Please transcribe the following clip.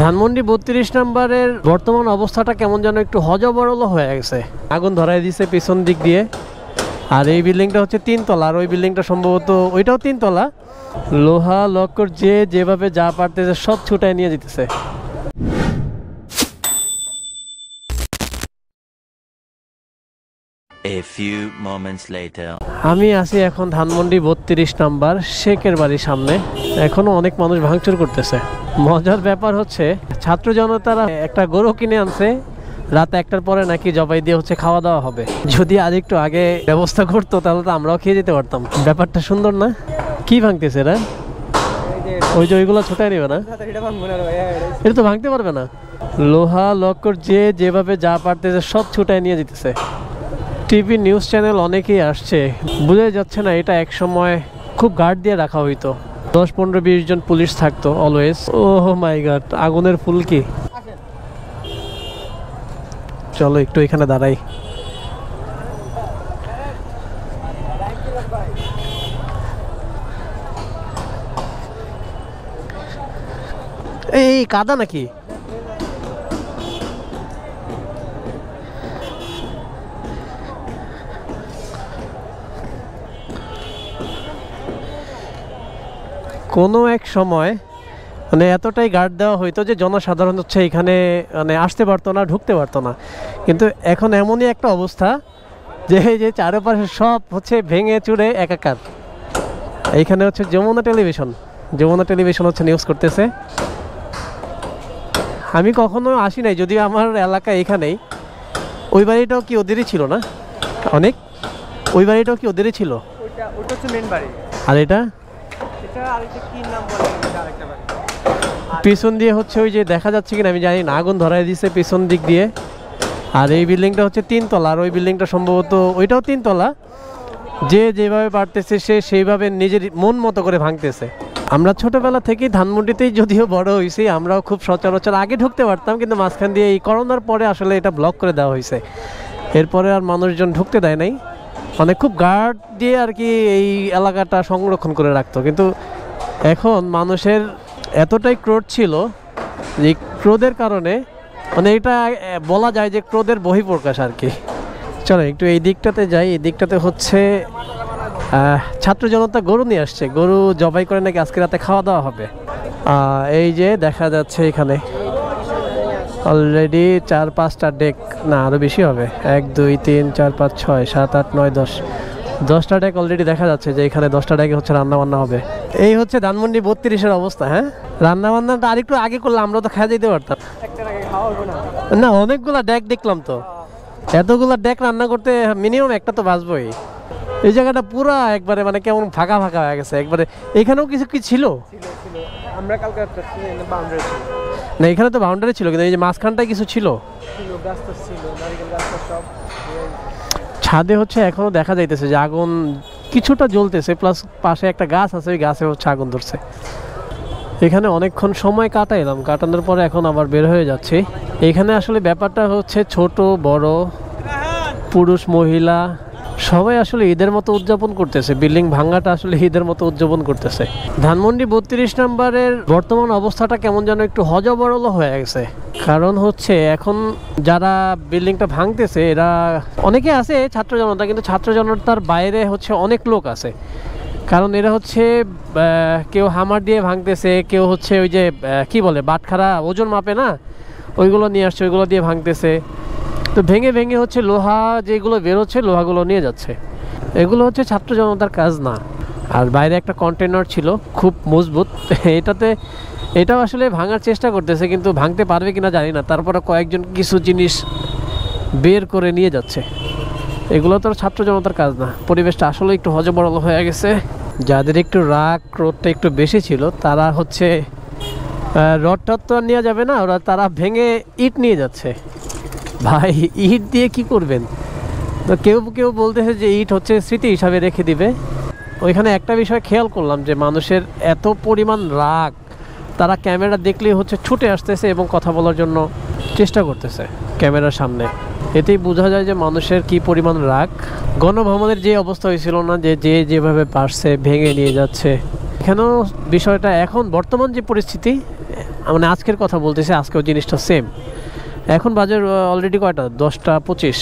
ধানমন্ডি ৩২ নম্বরের বর্তমান অবস্থাটা কেমন যেন একটু হযবরল হয়ে গেছে। আগুন ধরায় দিছে পিছন দিক দিয়ে। আর এই বিল্ডিংটা হচ্ছে ৩ তলা, আর ওই বিল্ডিংটা সম্ভবত ওইটাও ৩ তলা। লোহা লক্কর যেভাবে যা পারতেছে সব ছুটায় নিয়ে যেতেছে। A few moments later. আমি আছি এখন ধানমন্ডি ৩২ নাম্বার শেখের বাড়ির সামনে। এখনো অনেক মানুষ ভাঙচুর করতেছে। মজার ব্যাপার হচ্ছে ছাত্র জনতারা একটা গরু কিনে আনছে, রাত ১টার পরে নাকি জবাই দিয়ে হচ্ছে খাওয়া দাওয়া হবে। যদি আর একটু আগে ব্যবস্থা করতো তাহলে তো আমরাও খেয়ে যেতে পারতাম। ব্যাপারটা সুন্দর না? কি ভাঙতেছে এরা? ওই যে ওইগুলো ছোটাই নেবে না, এটা তো ভাঙতে পারবে না। লোহা লক্কর যেভাবে যা পারতেছে সব ছুটায় নিয়ে যেতেছে। টিভি নিউজ চ্যানেল অনেকেই আসছে, বোঝা যাচ্ছে না এটা এক সময় খুব গার্ড দিয়ে রাখা হইতো। ১০, ১৫, ২০ জন পুলিশ থাকতো অলওয়েজ। ও মাই গড, আগুনের ফুলকি। চলো একটু এখানে দাঁড়াই। এই কাদা নাকি? কোনো এক সময় মানে এতটাই গার্ড দেওয়া হইতো যে জনসাধারণ হচ্ছে এখানে মানে আসতে পারতো না, ঢুকতে পারতো না। কিন্তু এখন এমনই একটা অবস্থা যে যে চারপাশে সব হচ্ছে ভেঙে চুরে একাকার। এইখানে হচ্ছে যমুনা টেলিভিশন হচ্ছে নিউজ করতেছে। আমি কখনো আসি নাই, যদিও আমার এলাকা এখানেই। ওই বাড়িটাও কি ওদেরই ছিল না? অনেক ওই বাড়িটাও কি ওদেরই ছিল? ওটা হচ্ছে মেন বাড়ি। আর এটা পিছন দিয়ে হচ্ছে ওই যে দেখা যাচ্ছে কিনা আমি জানি না, আগুন ধরায় দিছে পিছন দিক দিয়ে। আর এই বিল্ডিংটা হচ্ছে ৩ তলা, আর ওই বিল্ডিংটা সম্ভবত ওইটাও ৩ তলা। যেভাবে পারতেছে সে সেইভাবে নিজের মন মতো করে ভাঙতেছে। আমরা ছোটবেলা থেকেই ধানমন্ডিতেই যদিও বড় হয়েছি, আমরাও খুব সচরাচর আগে ঢুকতে পারতাম, কিন্তু মাঝখান দিয়ে এই করোনার পরে আসলে এটা ব্লক করে দেওয়া হয়েছে। এরপরে আর মানুষজন ঢুকতে দেয় নাই, মানে খুব গার্ড দিয়ে আর কি এই এলাকাটা সংরক্ষণ করে রাখতো। কিন্তু এখন মানুষের এতটাই ক্রোধ ছিল যে ক্রোধের কারণে মানে এটা বলা যায় যে ক্রোধের বহিঃপ্রকাশ আর কি। চলো একটু এই দিকটাতে যাই। এই দিকটাতে হচ্ছে ছাত্র জনতা গরু নিয়ে আসছে, গরু জবাই করে নাকি আজকে রাতে খাওয়া দাওয়া হবে। এই যে দেখা যাচ্ছে এখানে অলরেডি ৪-৫টা ডেক, না আরও বেশি হবে, ১, ২, ৩, ৪, ৫, ৬, ৭, ৮, ৯, ১০টা ডেক অলরেডি দেখা যাচ্ছে যে এখানে 10টা ডেকে হচ্ছে রান্নাবান্না হবে। এই হচ্ছে ধানমন্ডি ৩২-এর অবস্থা। হ্যাঁ, রান্নাবান্নাটা আরেকটু আগে করলে আমরা তো খেয়ে যেতে পারতাম না। অনেকগুলা ডেক দেখলাম তো, এতগুলা ডেক রান্না করতে মিনিমাম একটা তো বাঁচবই। এই জায়গাটা পুরা একবারে মানে কেমন ফাঁকা ফাঁকা হয়ে গেছে একবারে। এখানেও কিছু কি ছিল? আমরা কালকে বাউন্ডারি ছিল না, এখানে তো বাউন্ডারি ছিল, কিন্তু এই যে মাঝখানটায় কিছু ছিল। ছাদে হচ্ছে এখনো দেখা যাইতেছে যে আগুন কিছুটা জ্বলতেছে, প্লাস পাশে একটা গাছ আছে, ওই গাছে হচ্ছে আগুন ধরছে। এখানে অনেকক্ষণ সময় কাটাইলাম, কাটানোর পরে এখন আবার বের হয়ে যাচ্ছি। এখানে আসলে ব্যাপারটা হচ্ছে ছোট বড় পুরুষ মহিলা সবাই আসলে ঈদের মতো উদযাপন করতেছে। বিল্ডিং ভাঙাটা আসলে ঈদের মতো উদযাপন করতেছে। ধানমন্ডি ৩২ নম্বরের বর্তমান অবস্থাটা কেমন যেন একটু হযবরল হয়ে গেছে। কারণ হচ্ছে এখন যারা বিল্ডিংটা ভাঙতেছে এরা অনেকে আছে ছাত্র জনতা, কিন্তু ছাত্র জনতার বাইরে হচ্ছে অনেক লোক আছে। কারণ এরা হচ্ছে কেউ হামার দিয়ে ভাঙতেছে, কেউ হচ্ছে ওই যে কি বলে বাটখারা ওজন মাপে না, ওইগুলো নিয়ে আসছে, ওইগুলো দিয়ে ভাঙতেছে। তো ভেঙে ভেঙে হচ্ছে লোহা যেগুলো বেরোচ্ছে লোহাগুলো নিয়ে যাচ্ছে। এগুলো হচ্ছে ছাত্র জনতার কাজ না। আর বাইরে একটা কন্টেনার ছিল খুব মজবুত, এটাও আসলে ভাঙার চেষ্টা করতেছে, কিন্তু ভাঙতে পারবে কিনা জানি না। তারপরে কয়েকজন কিছু জিনিস বের করে নিয়ে যাচ্ছে। এগুলো তো ছাত্র জনতার কাজ না। পরিবেশটা আসলে একটু হযবরল হয়ে গেছে। যাদের একটু রাগ ক্রোধটা একটু বেশি ছিল তারা হচ্ছে রড টড তো নিয়ে যাবে না, তারা ভেঙে ইট নিয়ে যাচ্ছে। ভাই ইট দিয়ে কি করবেন? তো কেউ কেউ বলতেছে যে ইট হচ্ছে স্মৃতি হিসাবে রেখে দিবে। ওইখানে একটা বিষয় খেয়াল করলাম যে মানুষের এত পরিমাণ রাগ, তারা ক্যামেরা দেখলেই হচ্ছে ছুটে আসতেছে এবং কথা বলার জন্য চেষ্টা করতেছে ক্যামেরার সামনে। এতেই বোঝা যায় যে মানুষের কি পরিমাণ রাগ। গণভবনের যে অবস্থা হয়েছিল না, যে যেভাবে পারছে ভেঙে নিয়ে যাচ্ছে। এখানেও বিষয়টা এখন বর্তমান যে পরিস্থিতি মানে আজকের কথা বলতেছি, আজকেও জিনিসটা সেম। এখন বাজার অলরেডি কয়টা, 10টা 25।